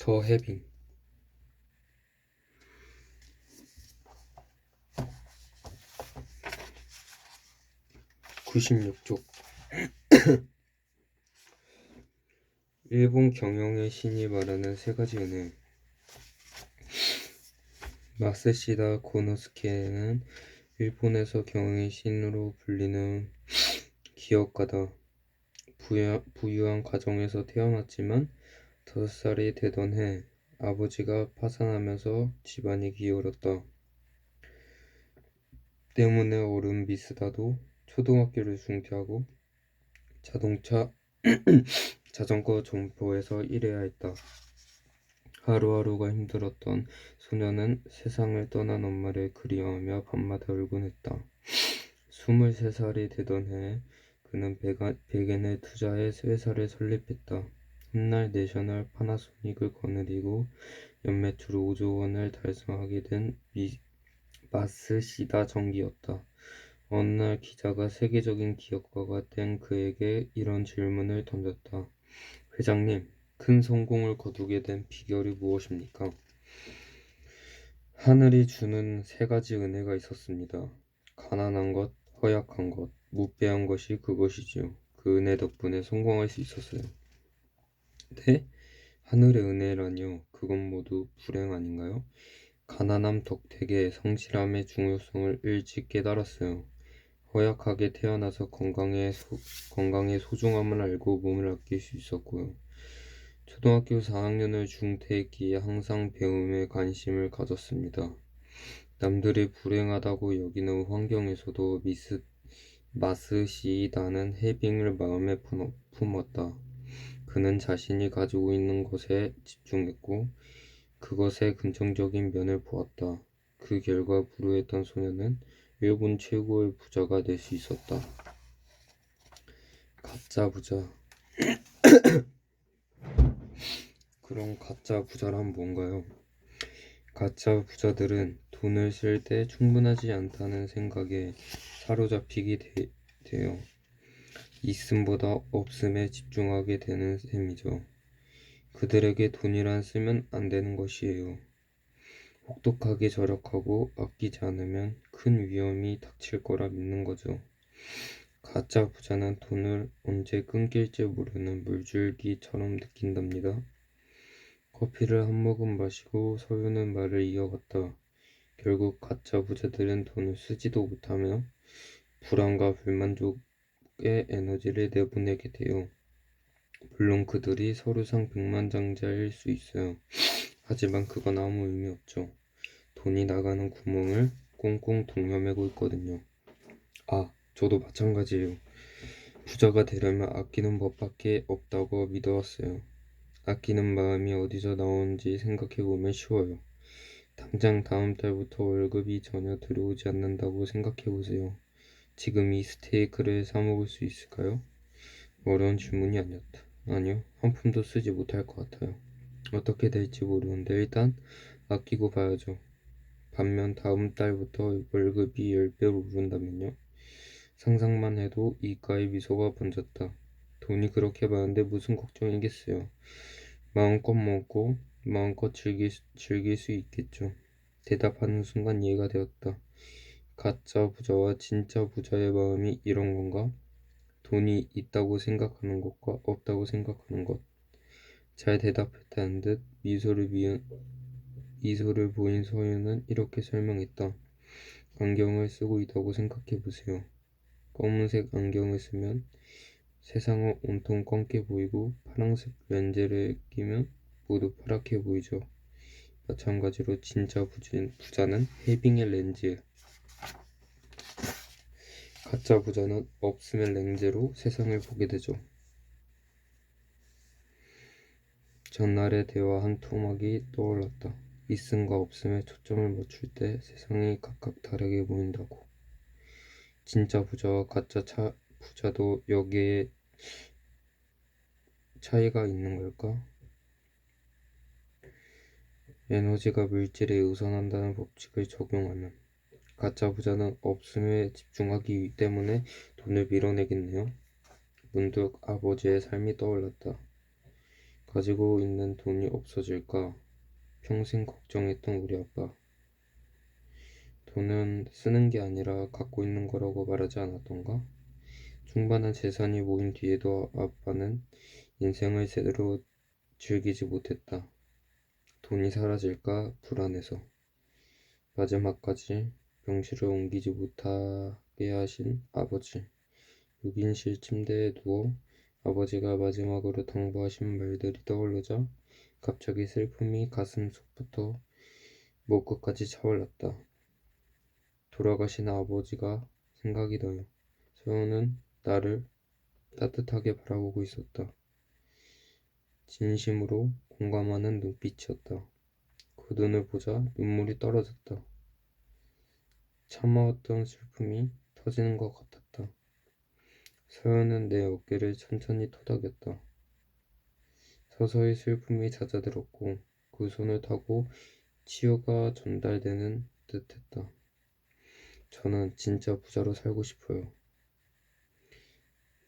더 해빙 96쪽 일본 경영의 신이 말하는 세 가지 은혜. 마쓰시다 고노스케는 일본에서 경영의 신으로 불리는 기업가다. 부유한 가정에서 태어났지만 5살이 되던 해 아버지가 파산하면서 집안이 기울었다. 때문에 어른 미쓰다도 초등학교를 중퇴하고 자전거 점포에서 일해야 했다. 하루하루가 힘들었던 소녀는 세상을 떠난 엄마를 그리워하며 밤마다 울곤 했다. 23살이 되던 해에 그는 백엔을 투자해 회사를 설립했다. 훗날 내셔널 파나소닉을 거느리고 연매출 5조 원을 달성하게 된 마쓰시다 정기였다. 어느 날 기자가 세계적인 기업가가 된 그에게 이런 질문을 던졌다. 회장님, 큰 성공을 거두게 된 비결이 무엇입니까? 하늘이 주는 세 가지 은혜가 있었습니다. 가난한 것, 허약한 것, 무배한 것이 그것이지요. 그 은혜 덕분에 성공할 수 있었어요. 네? 하늘의 은혜라니요. 그건 모두 불행 아닌가요? 가난함 덕택에 성실함의 중요성을 일찍 깨달았어요. 허약하게 태어나서 건강의 소중함을 알고 몸을 아낄 수 있었고요. 초등학교 4학년을 중퇴했기에 항상 배움에 관심을 가졌습니다. 남들이 불행하다고 여기는 환경에서도 마쓰시다는 해빙을 마음에 품었다. 그는 자신이 가지고 있는 것에 집중했고 그것의 긍정적인 면을 보았다. 그 결과 불우했던 소녀는 일본 최고의 부자가 될 수 있었다. 가짜 부자. 그럼 가짜 부자란 뭔가요? 가짜 부자들은 돈을 쓸 때 충분하지 않다는 생각에 사로잡히게 돼요. 있음보다 없음에 집중하게 되는 셈이죠. 그들에게 돈이란 쓰면 안 되는 것이에요. 혹독하게 절약하고 아끼지 않으면 큰 위험이 닥칠 거라 믿는 거죠. 가짜 부자는 돈을 언제 끊길지 모르는 물줄기처럼 느낀답니다. 커피를 한 모금 마시고 서유는 말을 이어갔다. 결국 가짜 부자들은 돈을 쓰지도 못하며 불안과 불만족의 에너지를 내보내게 돼요. 물론 그들이 서류상 백만장자일 수 있어요. 하지만 그건 아무 의미 없죠. 돈이 나가는 구멍을 꽁꽁 동여매고 있거든요. 저도 마찬가지예요. 부자가 되려면 아끼는 법밖에 없다고 믿어왔어요. 아끼는 마음이 어디서 나오는지 생각해보면 쉬워요. 당장 다음 달부터 월급이 전혀 들어오지 않는다고 생각해보세요. 지금 이 스테이크를 사 먹을 수 있을까요? 어려운 질문이 아니었다. 아니요, 한 푼도 쓰지 못할 것 같아요. 어떻게 될지 모르는데 일단 아끼고 봐야죠. 반면 다음 달부터 월급이 10배로 오른다면요? 상상만 해도 입가에 미소가 번졌다. 돈이 그렇게 많은데 무슨 걱정이겠어요. 마음껏 먹고 마음껏 즐길 수 있겠죠. 대답하는 순간 이해가 되었다. 가짜 부자와 진짜 부자의 마음이 이런 건가? 돈이 있다고 생각하는 것과 없다고 생각하는 것. 잘 대답했다는 듯 미소를 보인 서유는 이렇게 설명했다. 안경을 쓰고 있다고 생각해보세요. 검은색 안경을 쓰면 세상은 온통 검게 보이고 파란색 렌즈를 끼면 모두 파랗게 보이죠. 마찬가지로 진짜 부자는 해빙의 렌즈, 가짜 부자는 없음의 렌즈로 세상을 보게 되죠. 전날의 대화 한 토막이 떠올랐다. 있음과 없음에 초점을 맞출 때 세상이 각각 다르게 보인다고. 진짜 부자와 가짜 부자도 여기에 차이가 있는 걸까? 에너지가 물질에 우선한다는 법칙을 적용하면 가짜 부자는 없음에 집중하기 때문에 돈을 밀어내겠네요. 문득 아버지의 삶이 떠올랐다. 가지고 있는 돈이 없어질까 평생 걱정했던 우리 아빠. 돈은 쓰는 게 아니라 갖고 있는 거라고 말하지 않았던가? 충분한 재산이 모인 뒤에도 아빠는 인생을 제대로 즐기지 못했다. 돈이 사라질까 불안해서. 마지막까지 병실을 옮기지 못하게 하신 아버지. 6인실 침대에 누워 아버지가 마지막으로 당부하신 말들이 떠오르자 갑자기 슬픔이 가슴 속부터 목끝까지 차올랐다. 돌아가신 아버지가 생각이 나요. 서연은 나를 따뜻하게 바라보고 있었다. 진심으로 공감하는 눈빛이었다. 그 눈을 보자 눈물이 떨어졌다. 참아왔던 슬픔이 터지는 것 같았다. 서연은 내 어깨를 천천히 토닥였다. 서서히 슬픔이 잦아들었고 그 손을 타고 치유가 전달되는 듯했다. 저는 진짜 부자로 살고 싶어요.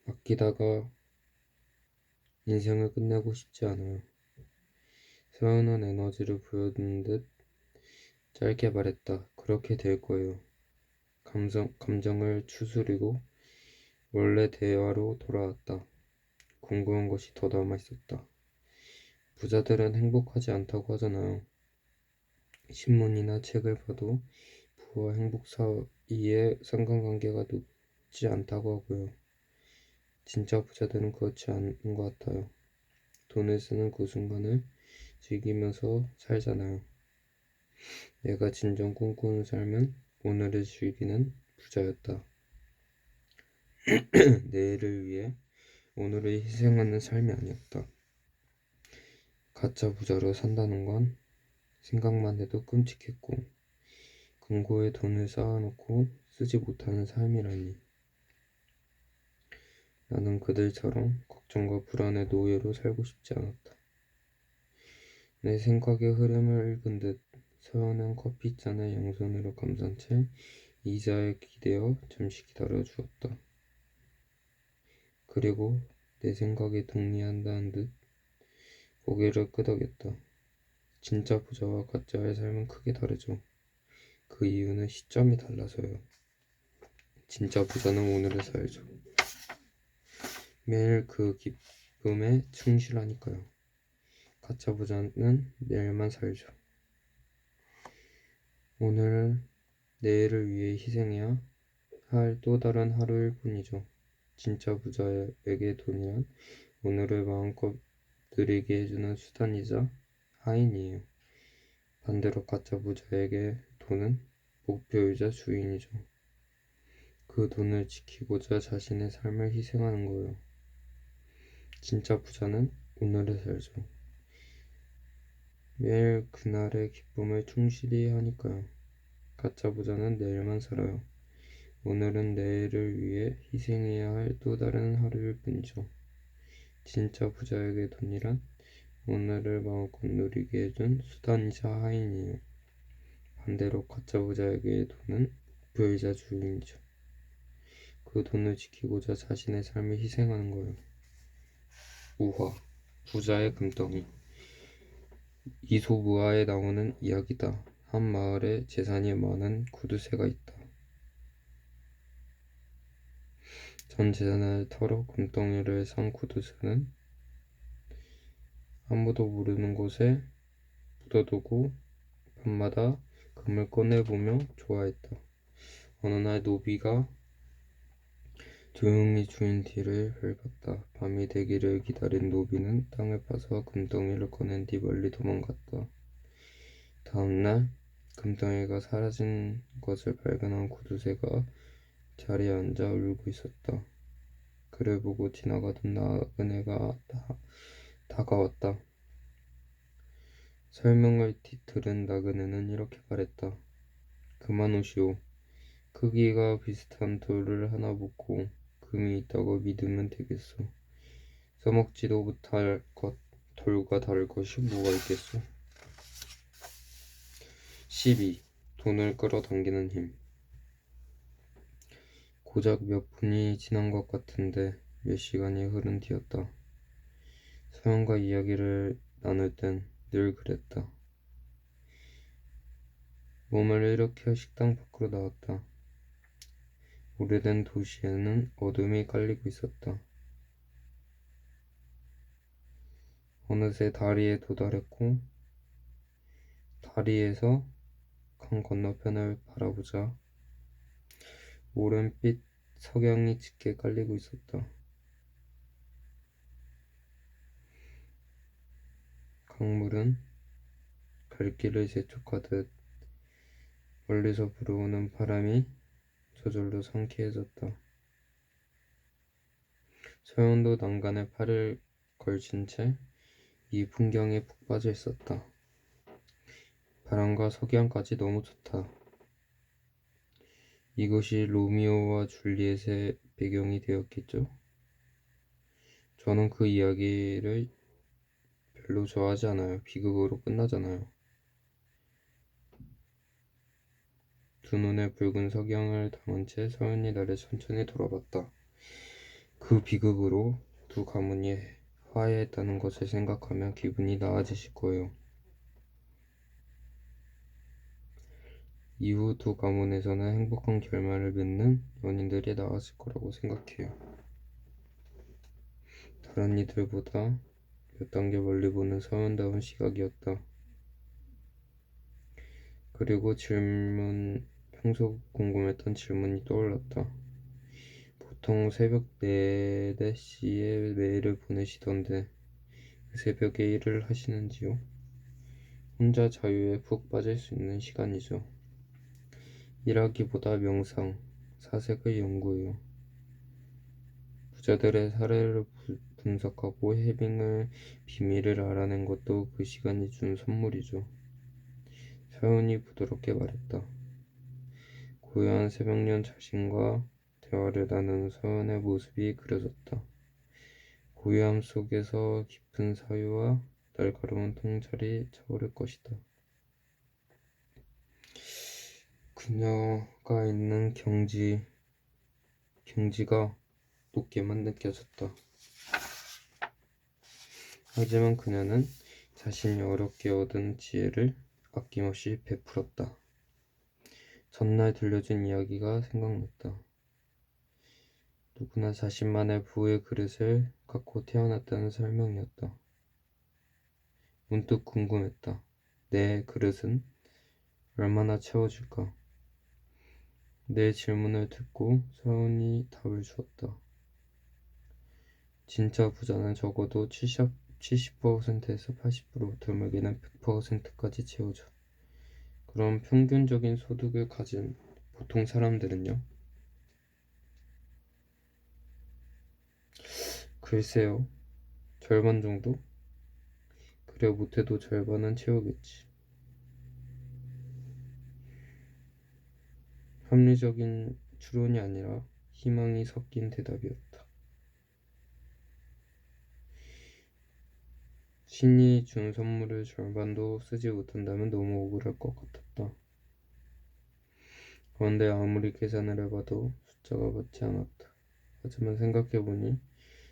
아끼다가 인생을 끝내고 싶지 않아요. 서연은 에너지를 보여주는 듯 짧게 말했다. 그렇게 될 거예요. 감정을 추스리고 원래 대화로 돌아왔다. 궁금한 것이 더 남아 있었다. 부자들은 행복하지 않다고 하잖아요. 신문이나 책을 봐도 부와 행복 사이에 상관관계가 높지 않다고 하고요. 진짜 부자들은 그렇지 않은 것 같아요. 돈을 쓰는 그 순간을 즐기면서 살잖아요. 내가 진정 꿈꾸는 삶은 오늘을 즐기는 부자였다. 내일을 위해 오늘을 희생하는 삶이 아니었다. 가짜 부자로 산다는 건 생각만 해도 끔찍했고 금고에 돈을 쌓아놓고 쓰지 못하는 삶이라니. 나는 그들처럼 걱정과 불안의 노예로 살고 싶지 않았다. 내 생각의 흐름을 읽은 듯 서연은 커피잔을 양손으로 감싼 채 의자에 기대어 잠시 기다려 주었다. 그리고 내 생각에 동의한다는 듯 고개를 끄덕였다. 진짜 부자와 가짜의 삶은 크게 다르죠. 그 이유는 시점이 달라서요. 진짜 부자는 오늘을 살죠. 매일 그 기쁨에 충실하니까요. 가짜 부자는 내일만 살죠. 오늘은 내일을 위해 희생해야 할 또 다른 하루일 뿐이죠. 진짜 부자에게 돈이란 오늘을 마음껏 누리게 해주는 수단이자 하인이에요. 반대로 가짜 부자에게 돈은 목표이자 주인이죠. 그 돈을 지키고자 자신의 삶을 희생하는 거예요. 진짜 부자는 오늘을 살죠. 매일 그날의 기쁨을 충실히 하니까요. 가짜 부자는 내일만 살아요. 오늘은 내일을 위해 희생해야 할 또 다른 하루일 뿐이죠. 진짜 부자에게 돈이란 오늘을 마음껏 누리게 해준 수단이자 하인이에요. 반대로 가짜 부자에게 돈은 목표이자 주인이죠. 그 돈을 지키고자 자신의 삶을 희생하는 거예요. 우화, 부자의 금덩이. 이솝우화에 나오는 이야기다. 한 마을에 재산이 많은 구두쇠가 있다. 전 재산을 털어 금덩이를 산 구두쇠는 아무도 모르는 곳에 묻어두고 밤마다 금을 꺼내보며 좋아했다. 어느 날 노비가 조용히 주인 뒤를 밟았다. 밤이 되기를 기다린 노비는 땅을 파서 금덩이를 꺼낸 뒤 멀리 도망갔다. 다음날 금덩이가 사라진 것을 발견한 구두쇠가 자리에 앉아 울고 있었다. 그를 보고 지나가던 나그네가 다가왔다. 설명을 들은 나그네는 이렇게 말했다. 그만 오시오. 크기가 비슷한 돌을 하나 붓고 금이 있다고 믿으면 되겠소. 써먹지도 못할 것, 돌과 다를 것이 뭐가 있겠소. 12. 돈을 끌어당기는 힘. 고작 몇 분이 지난 것 같은데 몇 시간이 흐른 뒤였다. 서연과 이야기를 나눌 땐 늘 그랬다. 몸을 일으켜 식당 밖으로 나왔다. 오래된 도시에는 어둠이 깔리고 있었다. 어느새 다리에 도달했고 다리에서 강 건너편을 바라보자 오랜빛 석양이 짙게 깔리고 있었다. 강물은 갈길을 재촉하듯 멀리서 불어오는 바람이 저절로 상쾌해졌다. 서연도 난간에 팔을 걸친 채 이 풍경에 푹 빠져 있었다. 바람과 석양까지 너무 좋다. 이것이 로미오와 줄리엣의 배경이 되었겠죠? 저는 그 이야기를 별로 좋아하지 않아요. 비극으로 끝나잖아요. 두 눈에 붉은 석양을 담은 채 서연이 나를 천천히 돌아봤다. 그 비극으로 두 가문이 화해했다는 것을 생각하면 기분이 나아지실 거예요. 이후 두 가문에서는 행복한 결말을 맺는 연인들이 나왔을 거라고 생각해요. 다른 이들보다 몇 단계 멀리 보는 서연다운 시각이었다. 그리고 평소 궁금했던 질문이 떠올랐다. 보통 새벽 4, 4시에 메일을 보내시던데 그 새벽에 일을 하시는지요? 혼자 자유에 푹 빠질 수 있는 시간이죠. 일하기보다 명상, 사색을 연구해요. 부자들의 사례를 분석하고 해빙의 비밀을 알아낸 것도 그 시간이 준 선물이죠. 서연이 부드럽게 말했다. 고요한 새벽녘 자신과 대화를 나누는 서연의 모습이 그려졌다. 고요함 속에서 깊은 사유와 날카로운 통찰이 차오를 것이다. 그녀가 있는 경지가 높게만 느껴졌다. 하지만 그녀는 자신이 어렵게 얻은 지혜를 아낌없이 베풀었다. 전날 들려준 이야기가 생각났다. 누구나 자신만의 부의 그릇을 갖고 태어났다는 설명이었다. 문득 궁금했다. 내 그릇은 얼마나 채워질까? 내 질문을 듣고 서연이 답을 주었다. 진짜 부자는 적어도 70%에서 80%, 드물게는 100%까지 채워줘. 그럼 평균적인 소득을 가진 보통 사람들은요? 글쎄요, 절반 정도? 그래 못해도 절반은 채우겠지. 합리적인 추론이 아니라 희망이 섞인 대답이었다. 신이 준 선물을 절반도 쓰지 못한다면 너무 억울할 것 같았다. 그런데 아무리 계산을 해봐도 숫자가 맞지 않았다. 하지만 생각해보니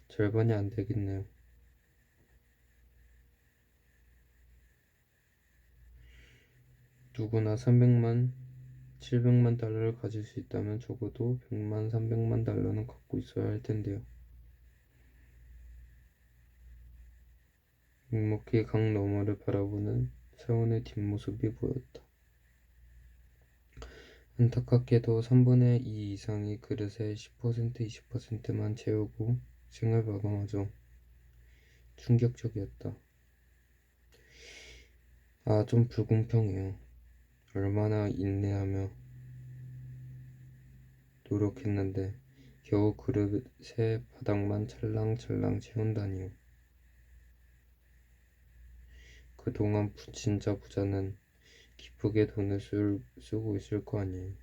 절반이 안 되겠네요. 누구나 300만, 700만 달러를 가질 수 있다면 적어도 100만, 300만 달러는 갖고 있어야 할 텐데요. 묵묵히 강 너머를 바라보는 서원의 뒷모습이 보였다. 안타깝게도 3분의 2 이상이 그릇의 10%, 20%만 채우고 생을 마감하죠. 충격적이었다. 좀 불공평해요. 얼마나 인내하며 노력했는데 겨우 그릇의 바닥만 찰랑찰랑 채운다니요. 그동안 진짜 부자는 기쁘게 돈을 쓰고 있을 거 아니에요.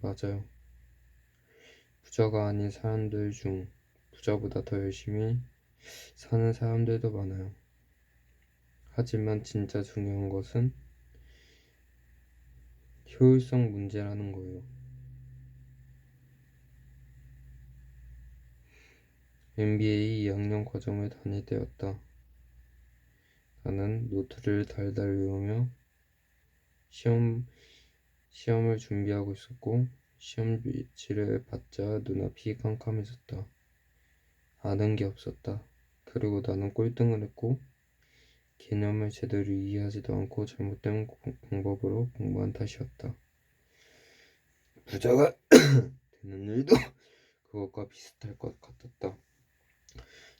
맞아요. 부자가 아닌 사람들 중 부자보다 더 열심히 사는 사람들도 많아요. 하지만 진짜 중요한 것은 효율성 문제라는 거예요. MBA 2학년 과정을 다닐 때였다. 나는 노트를 달달 외우며 시험을 준비하고 있었고 시험 지를 받자 눈앞이 캄캄해졌다. 아는 게 없었다. 그리고 나는 꼴등을 했고 개념을 제대로 이해하지도 않고 잘못된 방법으로 공부한 탓이었다. 부자가 되는 일도 그것과 비슷할 것 같았다.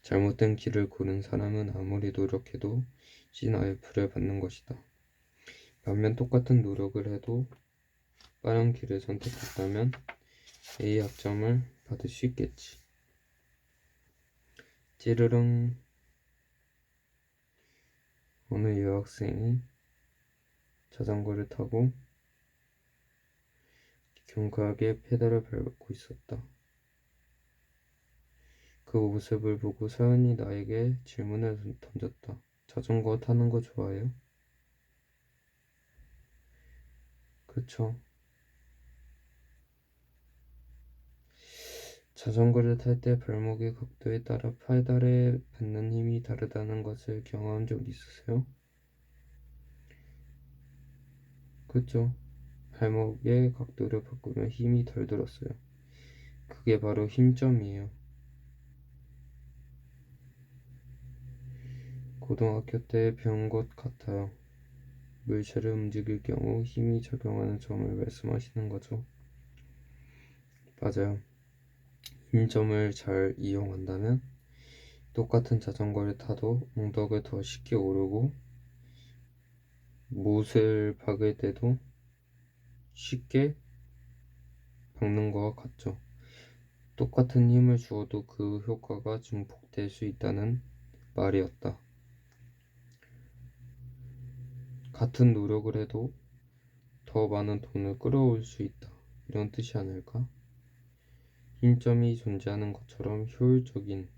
잘못된 길을 고른 사람은 아무리 노력해도 C나이프를 받는 것이다. 반면 똑같은 노력을 해도 빠른 길을 선택했다면 A 학점을 받을 수 있겠지. 찌르릉. 어느 여학생이 자전거를 타고 경쾌하게 페달을 밟고 있었다. 그 모습을 보고 서연이 나에게 질문을 던졌다. 자전거 타는 거 좋아해요? 그쵸. 자전거를 탈 때 발목의 각도에 따라 페달에 받는 힘이 다르다는 것을 경험한 적 있으세요? 그쵸. 발목의 각도를 바꾸면 힘이 덜 들었어요. 그게 바로 힘점이에요. 고등학교 때 배운 것 같아요. 물체를 움직일 경우 힘이 작용하는 점을 말씀하시는 거죠. 맞아요. 힘점을 잘 이용한다면 똑같은 자전거를 타도 엉덩이가 더 쉽게 오르고 못을 박을 때도 쉽게 박는 것과 같죠. 똑같은 힘을 주어도 그 효과가 증폭될 수 있다는 말이었다. 같은 노력을 해도 더 많은 돈을 끌어올 수 있다. 이런 뜻이 아닐까? 힘점이 존재하는 것처럼 효율적인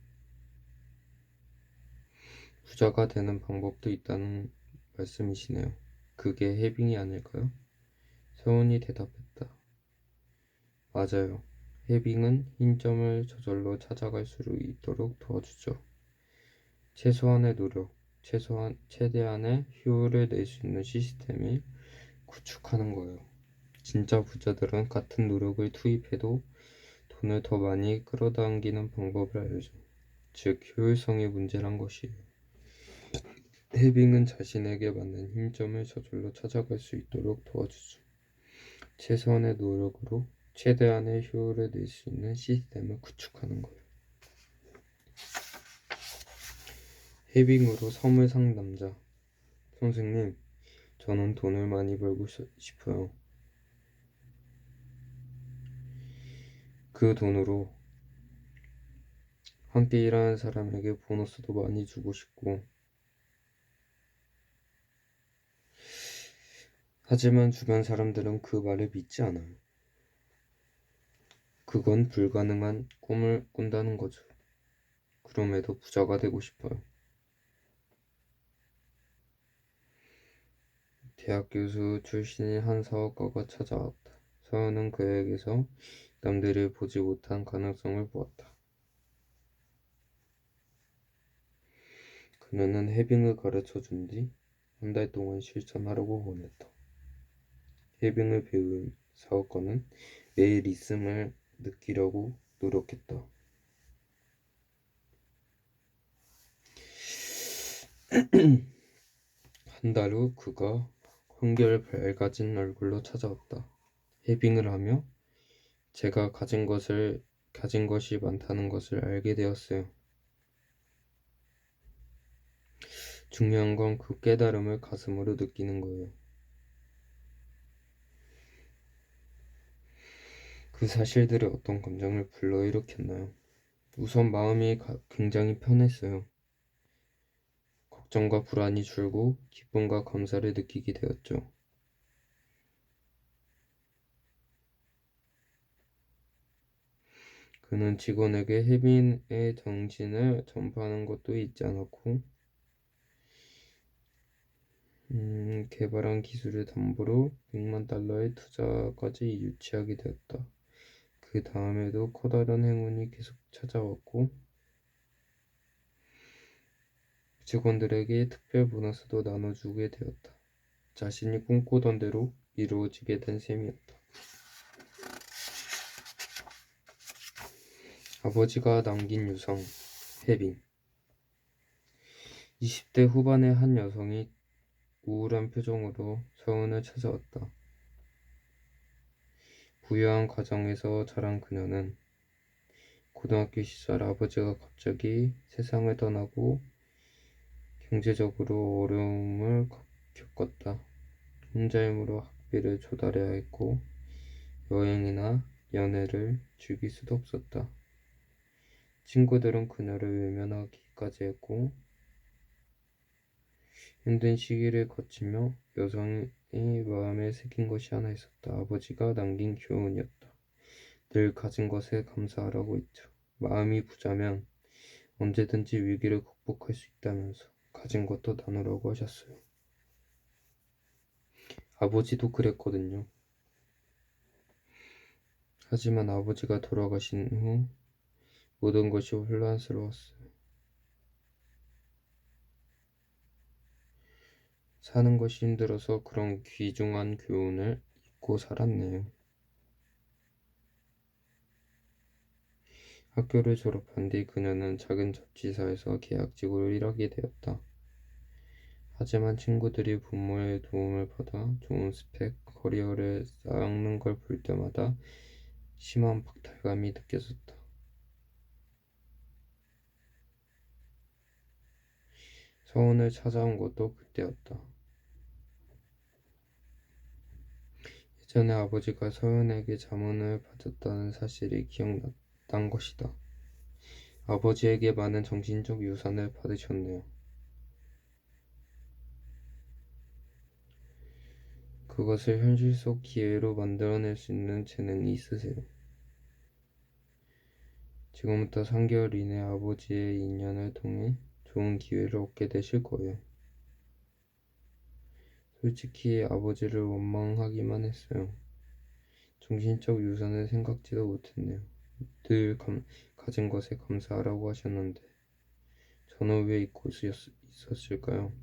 부자가 되는 방법도 있다는 말씀이시네요. 그게 해빙이 아닐까요? 서훈이 대답했다. 맞아요. 해빙은 힘점을 저절로 찾아갈 수 있도록 도와주죠. 최소한의 노력, 최대한의 효율을 낼 수 있는 시스템을 구축하는 거예요. 진짜 부자들은 같은 노력을 투입해도 돈을 더 많이 끌어당기는 방법을 알죠. 즉, 효율성의 문제란 것이에요. 해빙은 자신에게 맞는 힘점을 저절로 찾아갈 수 있도록 도와주죠. 최소한의 노력으로 최대한의 효율을 낼 수 있는 시스템을 구축하는 거예요. 해빙으로 선물 상담자. 선생님, 저는 돈을 많이 벌고 싶어요. 그 돈으로 함께 일하는 사람에게 보너스도 많이 주고 싶고, 하지만 주변 사람들은 그 말을 믿지 않아요. 그건 불가능한 꿈을 꾼다는 거죠. 그럼에도 부자가 되고 싶어요. 대학 교수 출신의 한 사업가가 찾아왔다. 서연은 그에게서 남들이 보지 못한 가능성을 보았다. 그녀는 해빙을 가르쳐 준 뒤 한 달 동안 실천하려고 원했다. 해빙을 배운 사업가는 매일 있음을 느끼려고 노력했다. 한 달 후 그가 한결 밝아진 얼굴로 찾아왔다. 해빙을 하며 제가 가진 것이 많다는 것을 알게 되었어요. 중요한 건 그 깨달음을 가슴으로 느끼는 거예요. 그 사실들이 어떤 감정을 불러일으켰나요? 우선 마음이 굉장히 편했어요. 걱정과 불안이 줄고 기쁨과 감사를 느끼게 되었죠. 그는 직원에게 해빈의 정신을 전파하는 것도 잊지 않았고 개발한 기술을 담보로 $100만 투자까지 유치하게 되었다. 그 다음에도 커다란 행운이 계속 찾아왔고 직원들에게 특별 보너스도 나눠주게 되었다. 자신이 꿈꾸던 대로 이루어지게 된 셈이었다. 아버지가 남긴 유성, 해빙. 20대 후반의 한 여성이 우울한 표정으로 서연을 찾아왔다. 부유한 가정에서 자란 그녀는 고등학교 시절 아버지가 갑자기 세상을 떠나고 경제적으로 어려움을 겪었다. 혼자 힘으로 학비를 조달해야 했고 여행이나 연애를 즐길 수도 없었다. 친구들은 그녀를 외면하기까지 했고 힘든 시기를 거치며 여성의 마음에 새긴 것이 하나 있었다. 아버지가 남긴 교훈이었다. 늘 가진 것에 감사하라고 했죠. 마음이 부자면 언제든지 위기를 극복할 수 있다면서 가진 것도 나누라고 하셨어요. 아버지도 그랬거든요. 하지만 아버지가 돌아가신 후 모든 것이 혼란스러웠어요. 사는 것이 힘들어서 그런 귀중한 교훈을 잊고 살았네요. 학교를 졸업한 뒤 그녀는 작은 잡지사에서 계약직으로 일하게 되었다. 하지만 친구들이 부모의 도움을 받아 좋은 스펙, 커리어를 쌓는 걸 볼 때마다 심한 박탈감이 느껴졌다. 서원을 찾아온 것도 그때였다. 예전에 아버지가 서연에게 자문을 받았다는 사실이 기억난 것이다. 아버지에게 많은 정신적 유산을 받으셨네요. 그것을 현실 속 기회로 만들어낼 수 있는 재능이 있으세요. 지금부터 3개월 이내 아버지의 인연을 통해 좋은 기회를 얻게 되실 거예요. 솔직히 아버지를 원망하기만 했어요. 정신적 유산을 생각지도 못했네요. 늘 가진 것에 감사하라고 하셨는데 저는 왜 잊고 있었을까요?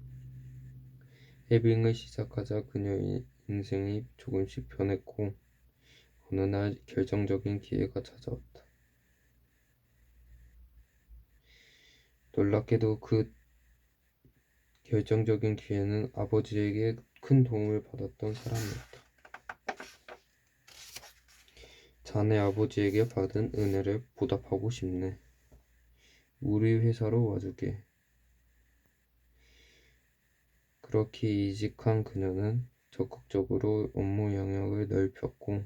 해빙을 시작하자 그녀의 인생이 조금씩 변했고 어느 날 결정적인 기회가 찾아왔다. 놀랍게도 그 결정적인 기회는 아버지에게 큰 도움을 받았던 사람이었다. 자네 아버지에게 받은 은혜를 보답하고 싶네. 우리 회사로 와주게. 그렇게 이직한 그녀는 적극적으로 업무 영역을 넓혔고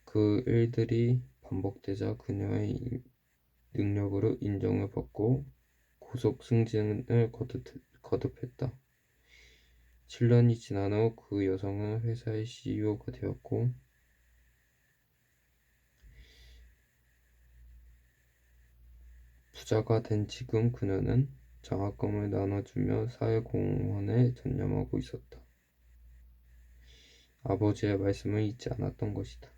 그 일들이 반복되자 그녀의 능력으로 인정을 받고 고속 승진을 거듭했다. 7년이 지난 후 그 여성은 회사의 CEO가 되었고 부자가 된 지금 그녀는 장학금을 나눠주며 사회공헌에 전념하고 있었다. 아버지의 말씀을 잊지 않았던 것이다.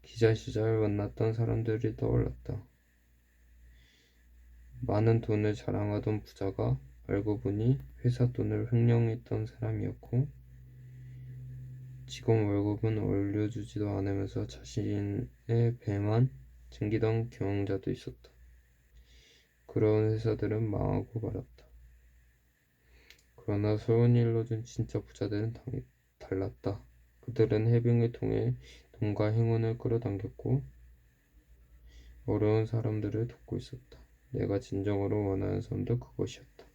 기자 시절 만났던 사람들이 떠올랐다. 많은 돈을 자랑하던 부자가 알고 보니 회사 돈을 횡령했던 사람이었고 직원 월급은 올려주지도 않으면서 자신의 배만 챙기던 경영자도 있었다. 그런 회사들은 망하고 말았다. 그러나 소원이 일러준 진짜 부자들은 달랐다. 그들은 해빙을 통해 돈과 행운을 끌어당겼고 어려운 사람들을 돕고 있었다. 내가 진정으로 원하는 삶도 그것이었다.